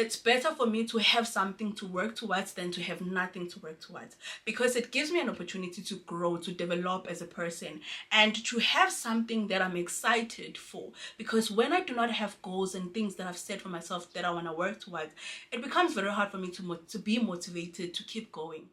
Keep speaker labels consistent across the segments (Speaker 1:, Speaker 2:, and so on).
Speaker 1: it's better for me to have something to work towards than to have nothing to work towards, because it gives me an opportunity to grow, to develop as a person, and to have something that I'm excited for. Because when I do not have goals and things that I've set for myself that I want to work towards, it becomes very hard for me to be motivated to keep going.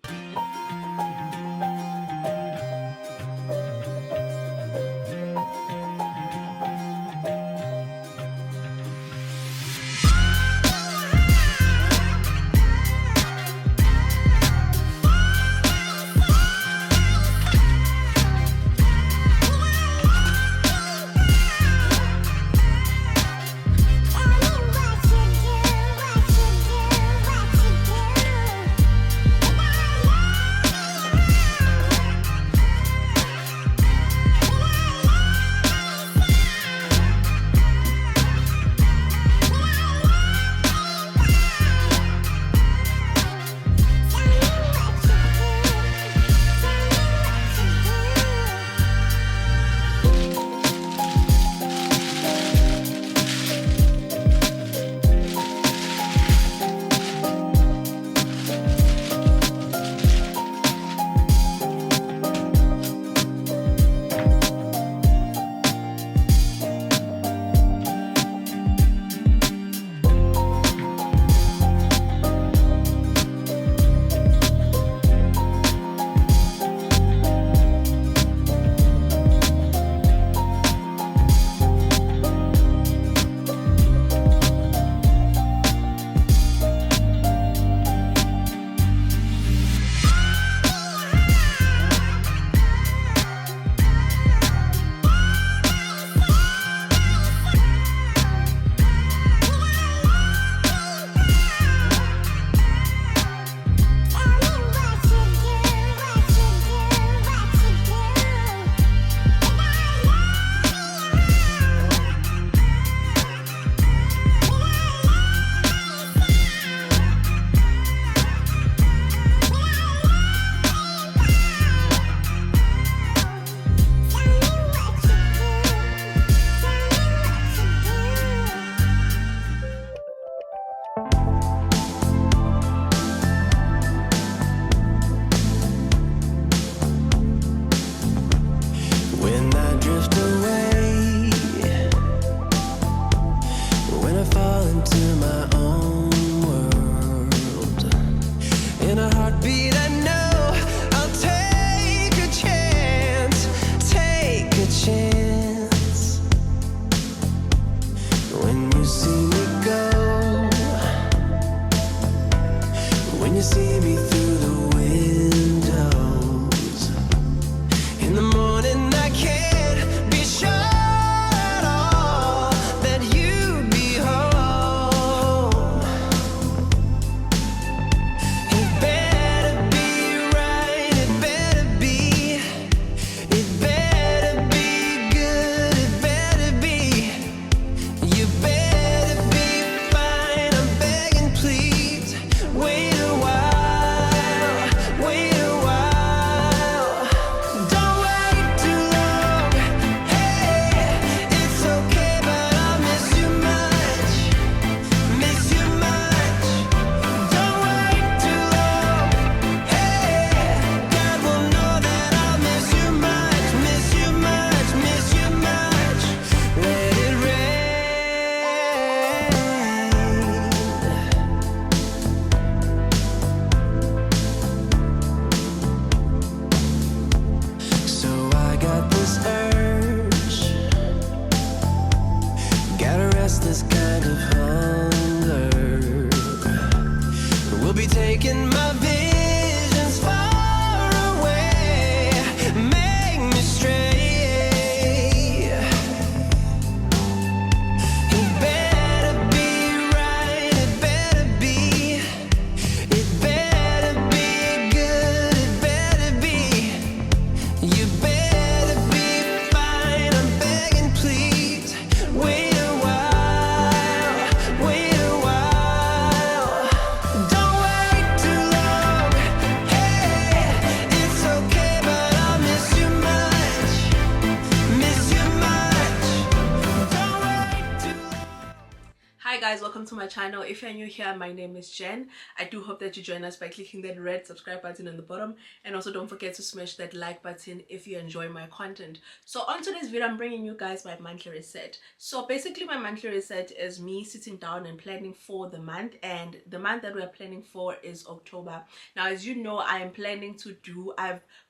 Speaker 1: to my channel. If you're new here, my name is Jen. I do hope that you join us by clicking that red subscribe button on the bottom, and also don't forget to smash that like button if you enjoy my content. So on today's video, I'm bringing you guys my monthly reset. So basically my monthly reset is me sitting down and planning for the month, and the month that we're planning for is October. Now, as you know, I've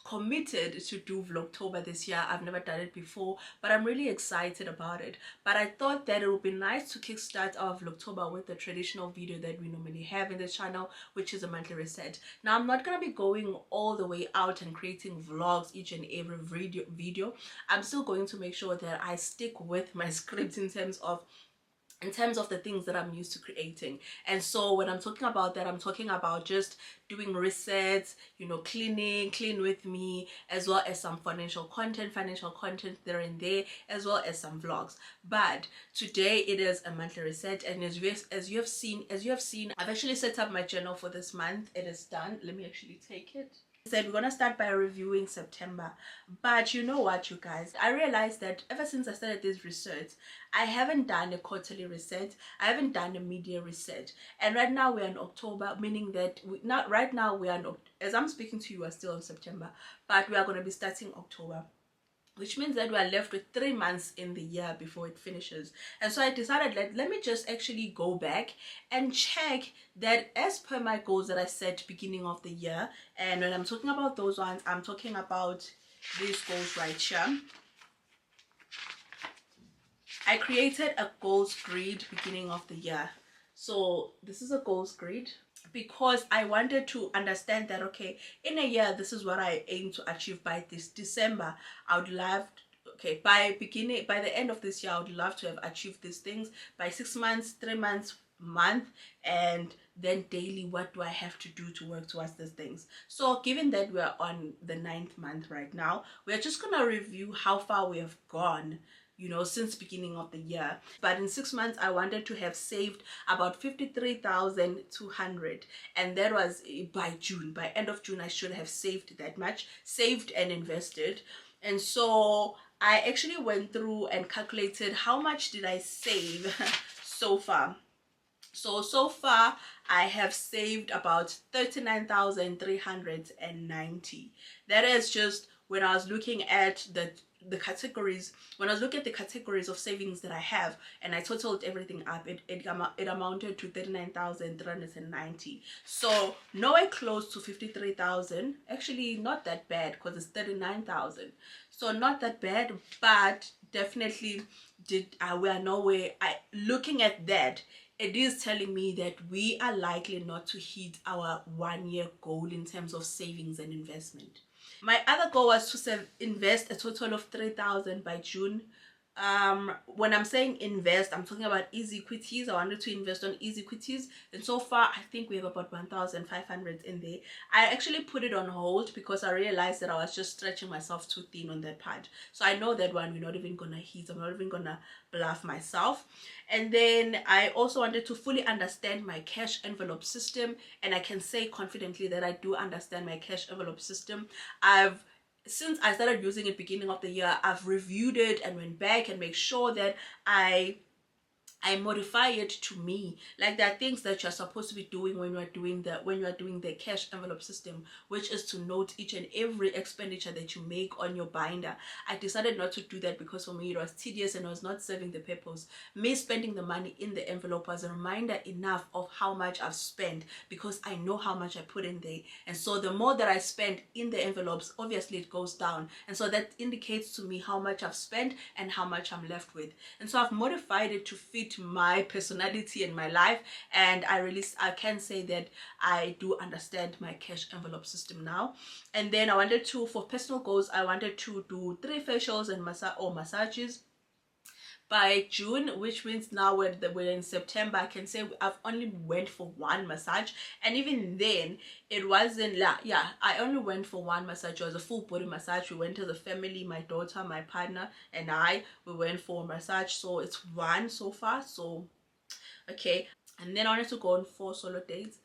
Speaker 1: committed to do Vlogtober this year. I've never done it before, but I'm really excited about it. But I thought that it would be nice to kickstart our Vlogtober with the traditional video that we normally have in the channel, which is a monthly reset. Now, I'm not going to be going all the way out and creating vlogs each and every video. I'm still going to make sure that I stick with my script in terms of the things that I'm used to creating. And so when I'm talking about that, I'm talking about just doing resets, clean with me, as well as some financial content there and there, as well as some vlogs. But today it is a monthly reset, and as you have seen, I've actually set up my journal for this month. It is done. Let me actually take it. Said we're gonna start by reviewing September. But you know what, you guys, I realized that ever since I started this research, I haven't done a quarterly reset, I haven't done a media reset. And right now we're in October, meaning that as I'm speaking to you, we're still in September, but we are going to be starting October, which means that we are left with 3 months in the year before it finishes. And so I decided, let me just actually go back and check that as per my goals that I set beginning of the year. And when I'm talking about those ones, I'm talking about these goals right here. I created a goals grid beginning of the year. So this is a goals grid, because I wanted to understand that, okay, in a year, this is what I aim to achieve by this December. I would love, by the end of this year, I would love to have achieved these things. By 6 months, 3 months, month, and then daily, what do I have to do to work towards these things? So given that we're on the 9th month right now, we're just gonna review how far we have gone, since beginning of the year. But in 6 months, I wanted to have saved about 53,200, and that was by June. By end of June, I should have saved that much, saved and invested. And so I actually went through and calculated how much did I save so far. So far I have saved about 39,390. That is just when I was looking at the categories, when I was looking at the categories of savings that I have, and I totaled everything up, it amounted to 39,390. So nowhere close to 53,000. Actually, not that bad, because it's 39,000. So not that bad, but definitely we are nowhere. Looking at that, it is telling me that we are likely not to hit our 1-year goal in terms of savings and investment. My other goal was to invest a total of 3,000 by June. When I'm saying invest, I'm talking about easy equities. I wanted to invest on easy equities, and so far I think we have about 1,500 in there. I actually put it on hold because I realized that I was just stretching myself too thin on that part. So I know that one we're not even gonna hit. I'm not even gonna bluff myself. And then I also wanted to fully understand my cash envelope system, and I can say confidently that I do understand my cash envelope system. Since I started using it beginning of the year, I've reviewed it and went back and make sure that I modify it to me. Like, there are things that you're supposed to be doing when you are doing the cash envelope system, which is to note each and every expenditure that you make on your binder. I decided not to do that because for me it was tedious and it was not serving the purpose. Me spending the money in the envelope was a reminder enough of how much I've spent, because I know how much I put in there. And so the more that I spend in the envelopes, obviously it goes down, and so that indicates to me how much I've spent and how much I'm left with. And so I've modified it to fit my personality and my life, and I can say that I do understand my cash envelope system now. And then I wanted to, for personal goals, I wanted to do 3 facials and massages by June, which means now we're in September. I can say I've only went for 1 massage, and even then it wasn't I only went for 1 massage. It was a full body massage. We went as a family, my daughter, my partner, and we went for a massage. So it's 1 so far. So okay. And then I wanted to go on 4 solo dates.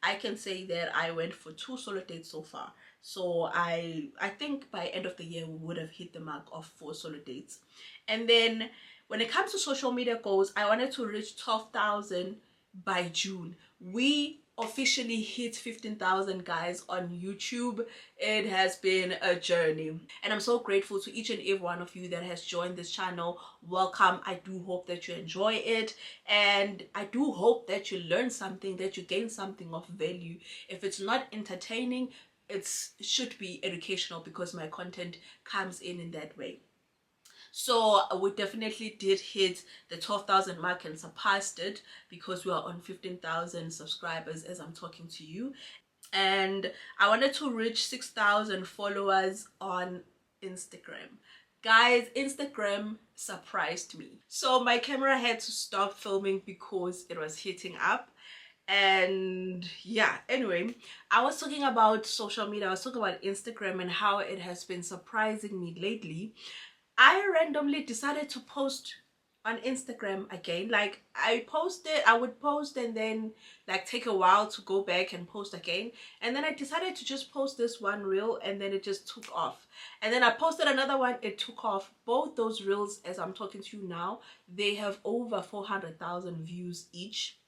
Speaker 1: I can say that I went for 2 solo dates so far. So I think by end of the year we would have hit the mark of 4 solo dates. And then when it comes to social media goals, I wanted to reach 12,000 by June. We officially hit 15,000 guys on YouTube. It has been a journey, and I'm so grateful to each and every one of you that has joined this channel. Welcome. I do hope that you enjoy it, and I do hope that you learn something, that you gain something of value. If it's not entertaining, it should be educational, because my content comes in that way. So we definitely did hit the 12,000 mark and surpassed it, because we are on 15,000 subscribers as I'm talking to you. And I wanted to reach 6,000 followers on Instagram. Guys, Instagram surprised me. So my camera had to stop filming because it was heating up. And yeah, anyway, I was talking about social media. I was talking about Instagram and how it has been surprising me lately. I randomly decided to post on Instagram again. Like, I would post and then like take a while to go back and post again. And then I decided to just post this one reel, and then it just took off. And then I posted another one, it took off. Both those reels, as I'm talking to you now, they have over 400,000 views each.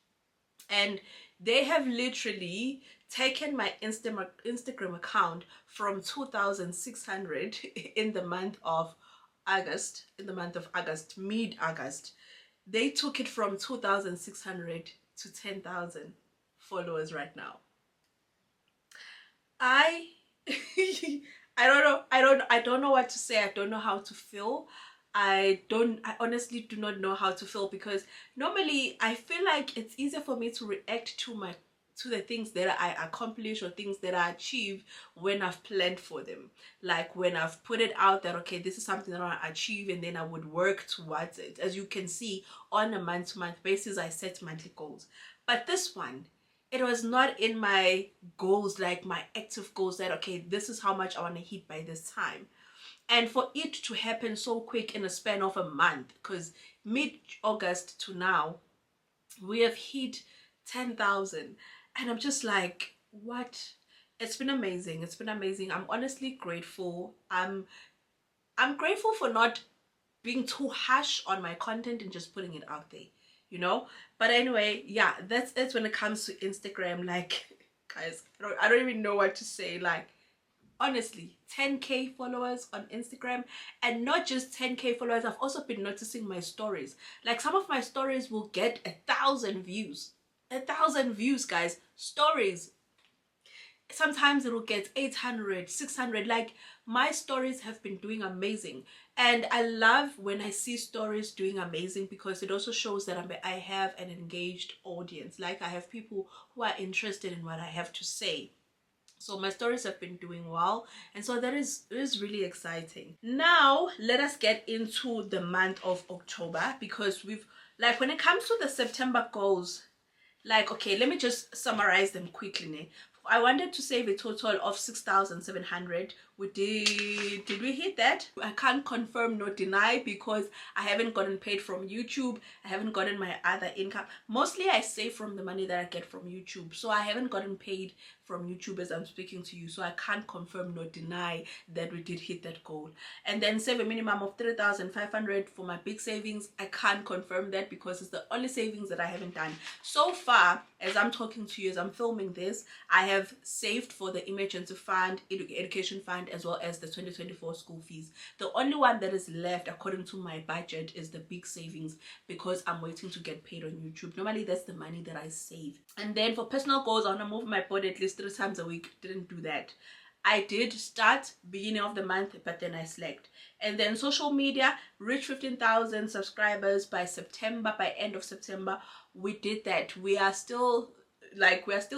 Speaker 1: And they have literally taken my Instagram account from 2,600 in the month of August, mid-August. They took it from 2,600 to 10,000 followers right now. I I don't know what to say. I don't know how to feel. I honestly do not know how to feel, because normally I feel like it's easier for me to react to the things that I accomplish or things that I achieve when I've planned for them. Like when I've put it out that, okay, this is something that I want to achieve, and then I would work towards it. As you can see, on a month-to-month basis, I set monthly goals. But this one, it was not in my goals, like my active goals, that, okay, this is how much I want to hit by this time. And for it to happen so quick in a span of a month, because mid-August to now, we have hit 10,000. And I'm just like, what? It's been amazing. It's been amazing. I'm honestly grateful. I'm grateful for not being too harsh on my content and just putting it out there, you know. But anyway, yeah, that's it when it comes to Instagram. Like, guys, I don't even know what to say. Like, honestly, 10k followers on Instagram. And not just 10k followers, I've also been noticing my stories. Like, some of my stories will get 1,000 views. 1,000 views, guys. Stories, sometimes it'll get 800, 600. Like, my stories have been doing amazing, and I love when I see stories doing amazing, because it also shows that I have an engaged audience. Like, I have people who are interested in what I have to say. So my stories have been doing well, and so that is really exciting. Now let us get into the month of October, because we've, like, when it comes to the September goals, like, okay, let me just summarize them quickly. I wanted to save a total of 6,700. We did we hit that? I can't confirm nor deny, because I haven't gotten paid from YouTube. I haven't gotten my other income. Mostly I save from the money that I get from YouTube, so I haven't gotten paid from YouTube as I'm speaking to you, so I can't confirm nor deny that we did hit that goal. And then save a minimum of 3,500 for my big savings. I can't confirm that, because it's the only savings that I haven't done so far. As I'm talking to you, as I'm filming this, I have saved for the emergency fund, education fund, as well as the 2024 school fees. The only one that is left according to my budget is the big savings, because I'm waiting to get paid on YouTube. Normally that's the money that I save. And then for personal goals, I want to move my body at least 3 times a week. Didn't do that. I did start beginning of the month, but then I slacked. And then social media, reach 15,000 subscribers by September, by end of September. We did that. We are still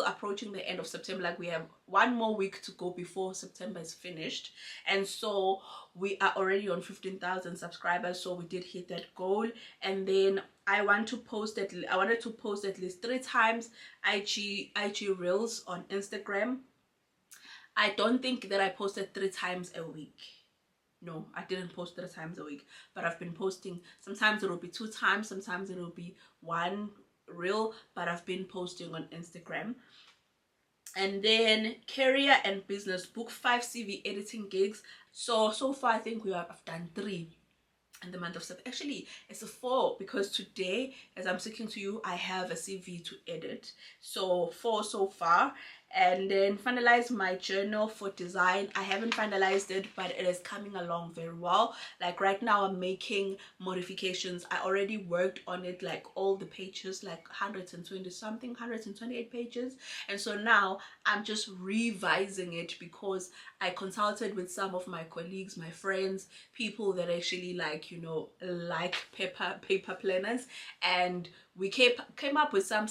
Speaker 1: approaching the end of September. Like, we have 1 more week to go before September is finished, and so we are already on 15,000 subscribers. So we did hit that goal. And then I wanted to post at least 3 times IG reels on Instagram. I don't think that I posted 3 times a week. No, I didn't post 3 times a week, but I've been posting. Sometimes it'll be 2 times, sometimes it'll be 1 reel, but I've been posting on Instagram. And then career and business, book 5 CV editing gigs. So far I think I've done 3. in the month of September. Actually, it's a 4 because today, as I'm speaking to you, I have a CV to edit. So 4 so far. And then finalize my journal for design. I haven't finalized it, but it is coming along very well. Like right now, I'm making modifications. I already worked on it, like all the pages, like 120 something, 128 pages. And so now I'm just revising it because I consulted with some of my colleagues, my friends, people that actually like, you know, like paper planners, and we came up with some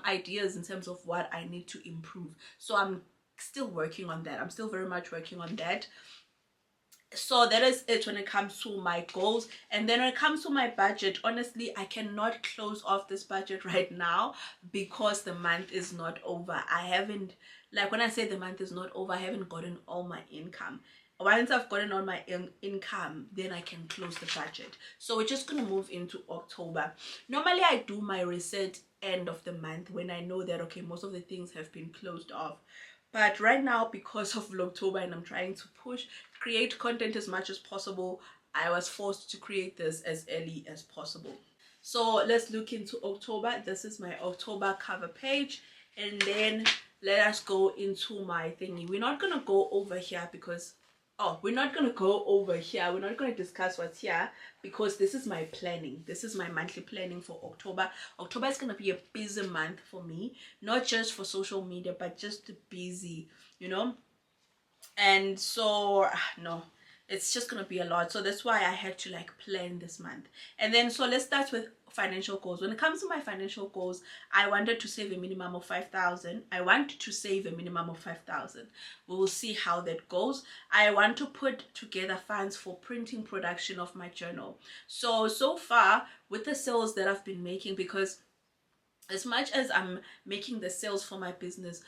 Speaker 1: ideas in terms of what I need to improve. So I'm still working on that. I'm still very much working on that. So that is it when it comes to my goals. And then when it comes to my budget, honestly, I cannot close off this budget right now because the month is not over. I haven't, like when I say the month is not over, I haven't gotten all my income. Once I've gotten all my income, then I can close the budget. So we're just gonna move into October. Normally I do my reset end of the month when I know that, okay, most of the things have been closed off. But right now, because of Vlogtober and I'm trying to create content as much as possible, I was forced to create this as early as possible. So let's look into October. This is my October cover page, and then let us go into my thingy. We're not gonna go over here because we're not going to go over here. We're not going to discuss what's here because this is my planning. This is my monthly planning for October. October is going to be a busy month for me, not just for social media, but just busy, you know. And so, no, it's just going to be a lot. So that's why I had to like plan this month. And then, so let's start with financial goals. When it comes to my financial goals, I wanted to save a minimum of 5,000. I want to save a minimum of 5,000. We will see how that goes. I want to put together funds for printing production of my journal. So far with the sales that I've been making, because as much as I'm making the sales for my business,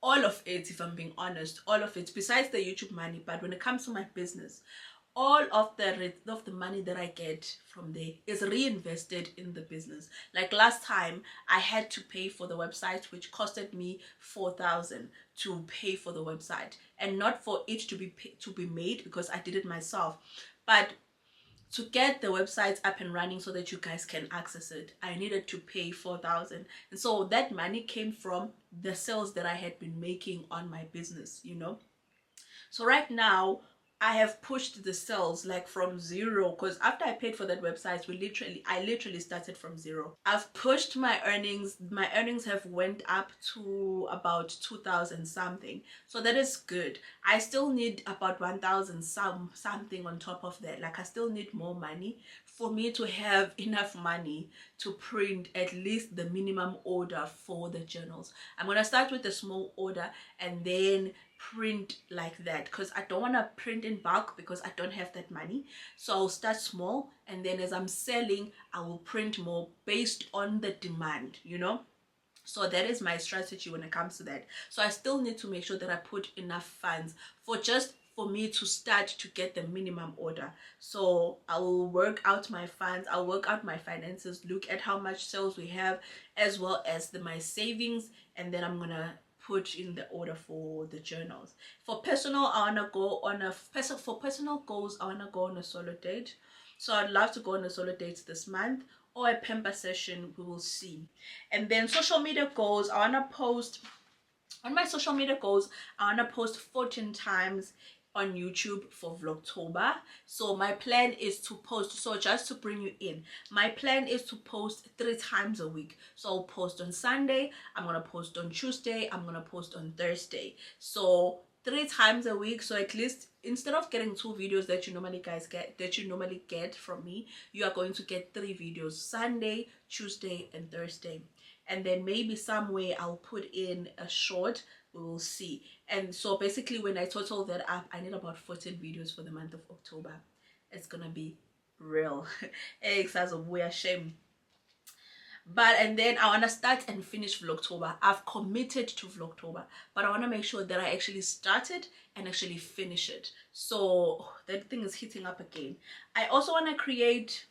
Speaker 1: all of it, if I'm being honest, all of it, besides the YouTube money, but when it comes to my business, all of the money that I get from there is reinvested in the business. Like last time, I had to pay for the website, which costed me 4,000 to pay for the website, and not for it to be made because I did it myself, but to get the website up and running so that you guys can access it, I needed to pay 4,000. And so that money came from the sales that I had been making on my business, you know. So right now, I have pushed the sales like from zero, because after I paid for that website, I literally started from zero. I've pushed my earnings. My earnings have went up to about 2,000 something. So that is good. I still need about 1,000 something on top of that. Like I still need more money for me to have enough money to print at least the minimum order for the journals. I'm gonna start with a small order and then print like that, because I don't want to print in bulk because I don't have that money. So I'll start small, and then as I'm selling, I will print more based on the demand, you know. So that is my strategy when it comes to that. So I still need to make sure that I put enough funds for me to start to get the minimum order. So I will work out my funds, I'll work out my finances, look at how much sales we have, as well as my savings, and then I'm gonna put in the order for the journals. For personal, I wanna go on for personal goals, I wanna go on a solo date. So I'd love to go on a solo date this month, or a pamper session, we will see. And then social media goals, I wanna post on my social media goals, I wanna post 14 times on YouTube for Vlogtober. So my plan is to post, so just to bring you in, my plan is to post 3 times a week. So I'll post on Sunday, I'm gonna post on Tuesday, I'm gonna post on Thursday. So 3 times a week. So at least instead of getting 2 videos that you normally get from me, you are going to get 3 videos: Sunday, Tuesday, and Thursday. And then maybe somewhere I'll put in a short, we will see. And so basically when I total that up, I need about 14 videos for the month of October. It's gonna be real. It's as a weird shame. But and then I want to start and finish Vlogtober. I've committed to Vlogtober, but I want to make sure that I actually start it and actually finish it. So that thing is hitting up again. I also want to create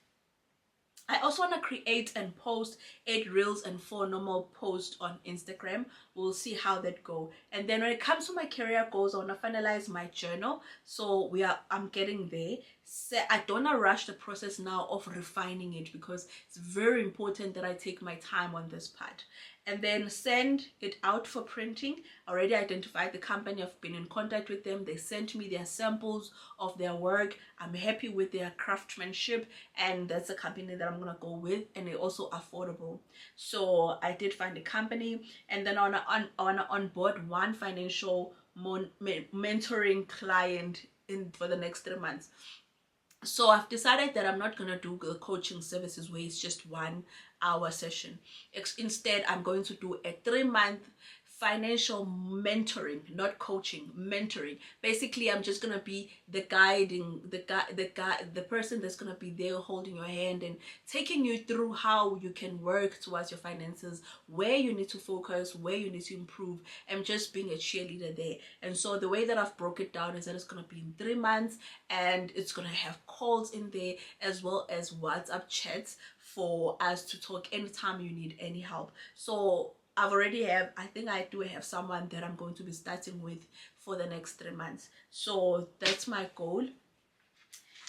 Speaker 1: I also want to create and post 8 reels and 4 normal posts on Instagram. We'll see how that go. And then when it comes to my career goals, I want to finalize my journal. So I'm getting there. So I don't want to rush the process now of refining it, because it's very important that I take my time on this part. And then send it out for printing. I already identified the company. I've been in contact with them. They sent me their samples of their work. I'm happy with their craftsmanship, and that's a company that I'm gonna go with, and they're also affordable. So I did find a company, and then I wanna onboard one financial mentoring client for the next 3 months. So I've decided that I'm not going to do the coaching services where it's just 1 hour session. Instead, I'm going to do a 3-month financial mentoring, not coaching, mentoring. Basically, I'm just gonna be the person that's gonna be there holding your hand and taking you through how you can work towards your finances, where you need to focus, where you need to improve, and just being a cheerleader there. And so the way that I've broke it down is that it's gonna be in 3 months, and it's gonna have calls in there as well as WhatsApp chats for us to talk anytime you need any help. So I think I do have someone that I'm going to be starting with for the next 3 months. So that's my goal.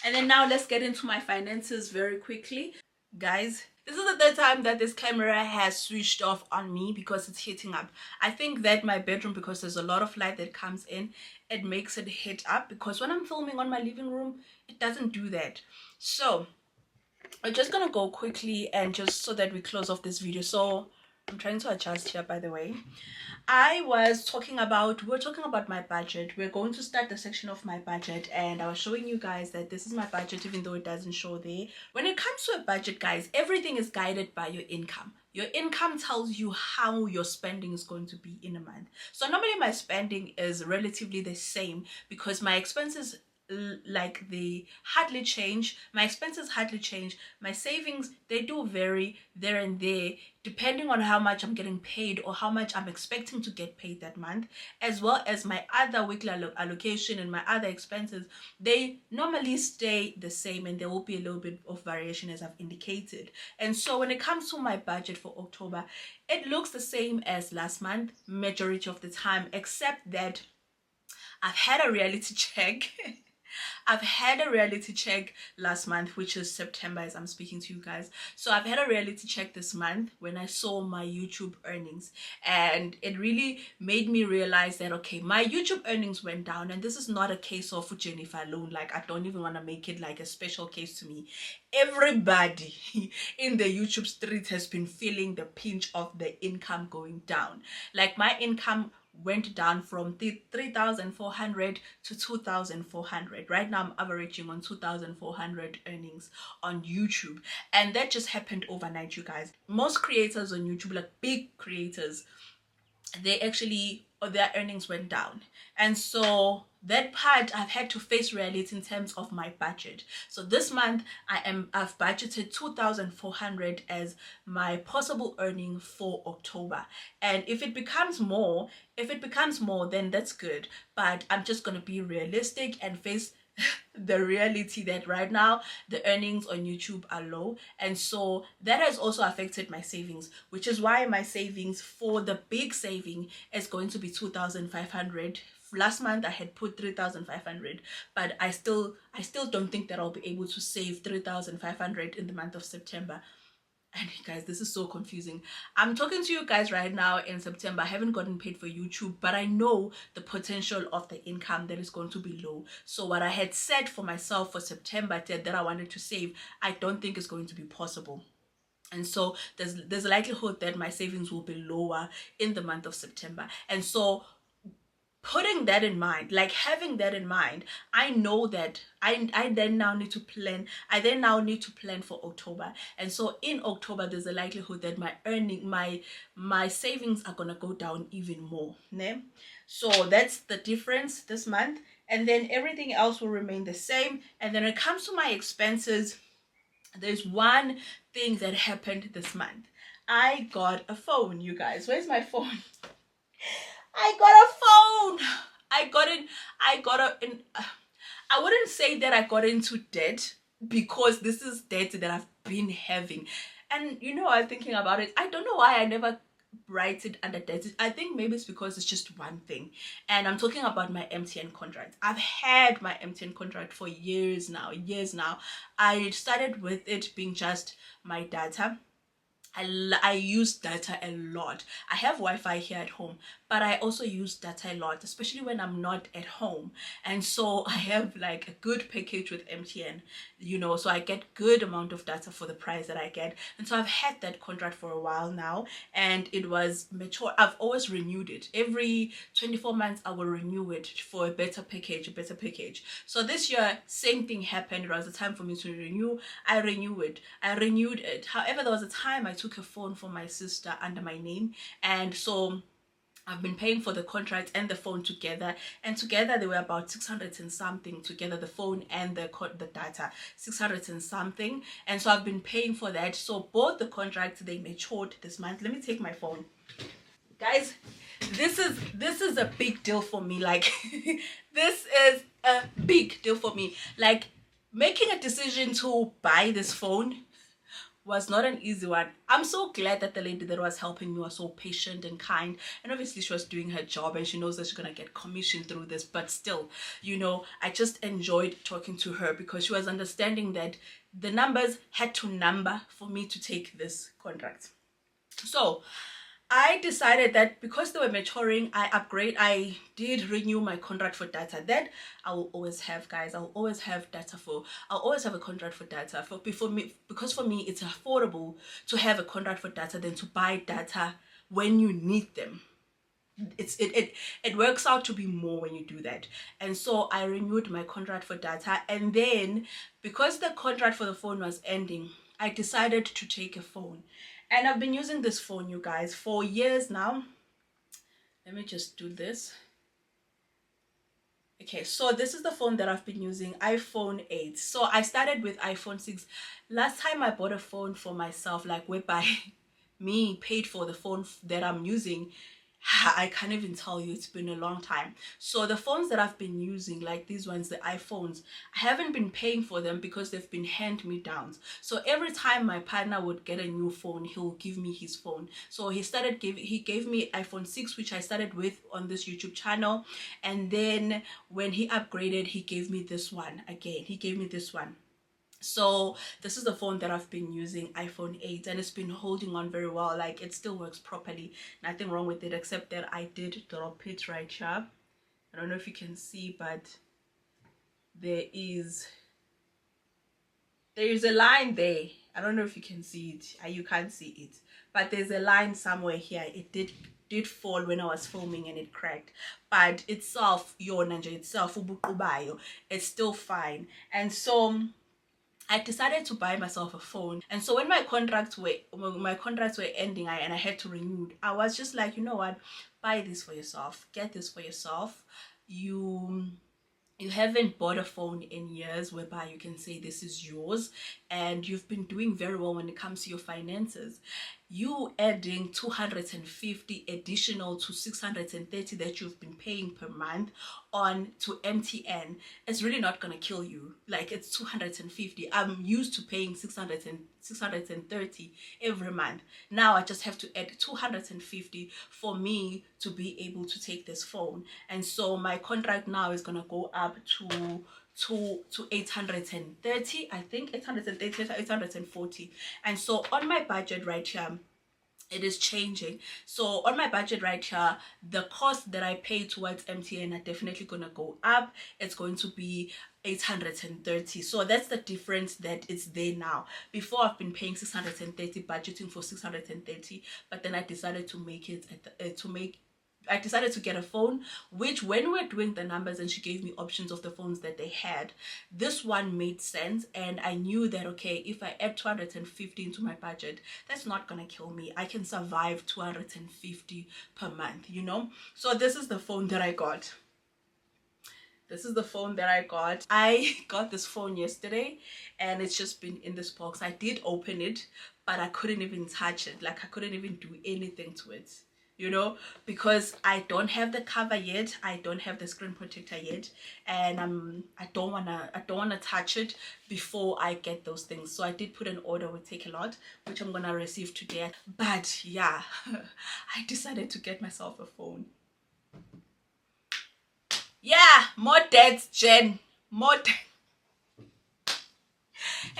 Speaker 1: And then now let's get into my finances very quickly. Guys, this is the 3rd time that this camera has switched off on me because it's heating up. I think that my bedroom, because there's a lot of light that comes in, it makes it heat up, because when I'm filming on my living room, it doesn't do that. So I'm just gonna go quickly and just so that we close off this video. So I'm trying to adjust here, by the way. We're talking about my budget. We're going to start the section of my budget, and I was showing you guys that this is my budget, even though it doesn't show there. When it comes to a budget, guys, everything is guided by your income. Your income tells you how your spending is going to be in a month. So normally my spending is relatively the same, because my expenses they hardly change. My expenses hardly change. My savings, they do vary there and there depending on how much I'm getting paid or how much I'm expecting to get paid that month, as well as my other weekly allocation and my other expenses. They normally stay the same, and there will be a little bit of variation, as I've indicated. And so when it comes to my budget for October, it looks the same as last month majority of the time, except that I've had a reality check. I've had a reality check last month, which is September as I'm speaking to you guys. So I've had a reality check this month when I saw my YouTube earnings, and it really made me realize that, okay, my YouTube earnings went down, and this is not a case of Jennifer alone. Like, I don't even want to make it like a special case to me. Everybody in the YouTube street has been feeling the pinch of the income going down. Like, my income went down from 3,400 to 2,400. Right now I'm averaging on 2,400 earnings on YouTube, and that just happened overnight, you guys. Most creators on YouTube, like big creators, their earnings went down. And so that part, I've had to face reality in terms of my budget. So this month I've budgeted 2,400 as my possible earning for October. And if it becomes more, then that's good. But I'm just gonna be realistic and face the reality that right now the earnings on YouTube are low, and so that has also affected my savings, which is why my savings for the big saving is going to be 2,500. Last month I had put 3,500, but I still don't think that I'll be able to save 3,500 in the month of September. And guys, this is so confusing. I'm talking to you guys right now in September. I haven't gotten paid for YouTube, but I know the potential of the income that is going to be low. So what I had said for myself for September that I wanted to save, I don't think is going to be possible. And so there's a likelihood that my savings will be lower in the month of September. And so putting that in mind, like having that in mind, I know that I then now need to plan. I then now need to plan for October. And so in October, there's a likelihood that my savings are gonna go down even more. Ne? So that's the difference this month. And then everything else will remain the same. And then when it comes to my expenses, there's one thing that happened this month. I got a phone, you guys. Where's my phone? I got a phone. I wouldn't say that I got into debt, because this is debt that I've been having. And you know, I was thinking about it. I don't know why I never write it under debt. I think maybe it's because it's just one thing. And I'm talking about my MTN contract. I've had my MTN contract for years now. I started with it being just my data. I use data a lot. I have Wi-Fi here at home, but I also use data a lot, especially when I'm not at home. And so I have like a good package with MTN, you know, so I get good amount of data for the price that I get. And so I've had that contract for a while now, and it was mature. I've always renewed it. Every 24 months I will renew it for a better package, So this year, same thing happened. It was a time for me to renew. I renewed it. However, there was a time I took a phone for my sister under my name, and so I've been paying for the contract and the phone together, and together they were about 600 and something together, the phone and the data, 600 and something. And so I've been paying for that. So both the contracts, they matured this month. Let me take my phone, guys. This is a big deal for me. Like this is a big deal for me. Like, making a decision to buy this phone was not an easy one. I'm so glad that the lady that was helping me was so patient and kind, and obviously she was doing her job and she knows that she's gonna get commission through this. But still, you know, I just enjoyed talking to her because she was understanding that the numbers had to number for me to take this contract. So I decided that because they were maturing, I did renew my contract for data. That I will always have, guys. I'll always have a contract for data because for me it's affordable to have a contract for data than to buy data when you need them. It works out to be more when you do that. And so I renewed my contract for data, and then because the contract for the phone was ending, I decided to take a phone. And I've been using this phone, you guys, for years now. Let me just do this. Okay, so this is the phone that I've been using, iPhone 8. So I started with iPhone 6. Last time I bought a phone for myself, like whereby me paid for the phone that I'm using, I can't even tell you, it's been a long time. So the phones that I've been using, like these ones, the iPhones, I haven't been paying for them because they've been hand-me-downs. So every time my partner would get a new phone, he'll give me his phone. So he gave me iPhone 6, which I started with on this YouTube channel. And then when he upgraded, he gave me this one again. So this is the phone that I've been using, iPhone 8, and it's been holding on very well. Like, it still works properly, nothing wrong with it, except that I did drop it right here. I don't know if you can see, but there is a line there. I don't know if you can see it. You can't see it, but there's a line somewhere here. It did fall when I was filming and it cracked, but itself, it's still fine. And so I decided to buy myself a phone. And so when my contracts were ending, and I had to renew, I was just like, you know what, buy this for yourself, get this for yourself. You haven't bought a phone in years whereby you can say this is yours, and you've been doing very well when it comes to your finances. You adding 250 additional to 630 that you've been paying per month on to MTN, it's really not gonna kill you. Like, it's 250. I'm used to paying 630 every month. Now I just have to add 250 for me to be able to take this phone. And so my contract now is gonna go up to 830, I think, 830 to 840. And so on my budget right here, it is changing. So on my budget right here, the cost that I pay towards MTN are definitely gonna go up. It's going to be 830. So that's the difference that is there now. Before, I've been paying 630, budgeting for 630, but then I decided to make it I decided to get a phone, which when we're doing the numbers and she gave me options of the phones that they had, this one made sense. And I knew that, okay, if I add 250 into my budget, that's not gonna kill me. I can survive 250 per month, you know? So this is the phone that I got. I got this phone yesterday, and it's just been in this box. I did open it, but I couldn't even touch it. Like, I couldn't even do anything to it. you know, because I don't have the cover yet, I don't have the screen protector yet, and I don't wanna touch it before I get those things. So I did put an order with Take a Lot, which I'm gonna receive today. But yeah, I decided to get myself a phone. Yeah, more debts, Jen, more debts.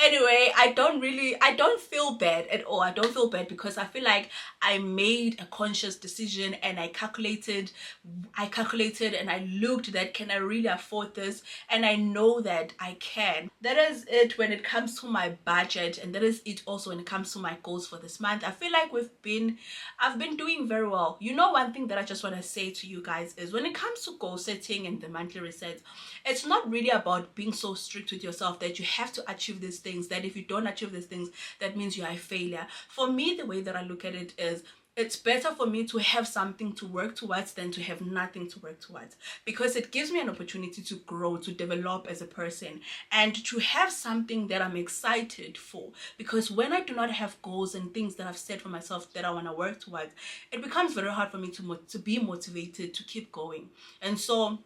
Speaker 1: Anyway, I don't feel bad at all. I don't feel bad because I feel like I made a conscious decision, and I calculated and I looked that, can I really afford this? And I know that I can. That is it when it comes to my budget, and that is it also when it comes to my goals for this month. I feel like I've been doing very well. You know, one thing that I just want to say to you guys is, when it comes to goal setting and the monthly resets, it's not really about being so strict with yourself that you have to achieve these things, that if you don't achieve these things, that means you are a failure. For me, the way that I look at it is, it's better for me to have something to work towards than to have nothing to work towards, because it gives me an opportunity to grow, to develop as a person, and to have something that I'm excited for. Because when I do not have goals and things that I've set for myself that I want to work towards, it becomes very hard for me to be motivated to keep going. And so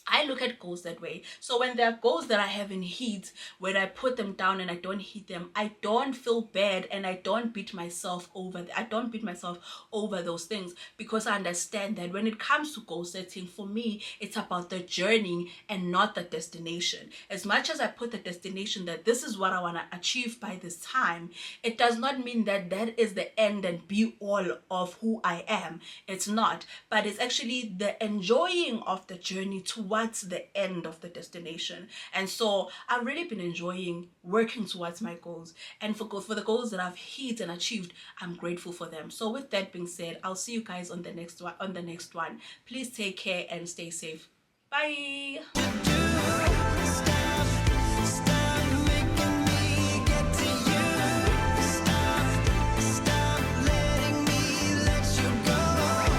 Speaker 1: I look at goals that way. So when there are goals that I haven't hit, when I put them down and I don't hit them, I don't feel bad, and I don't beat myself over. I don't beat myself over those things, because I understand that when it comes to goal setting, for me, it's about the journey and not the destination. As much as I put the destination, that this is what I want to achieve by this time, it does not mean that that is the end and be all of who I am. It's not, but it's actually the enjoying of the journey towards the end of the destination. And so I've really been enjoying working towards my goals, and for the goals that I've hit and achieved, I'm grateful for them. So with that being said, I'll see you guys on the next one. Please take care and stay safe. Bye.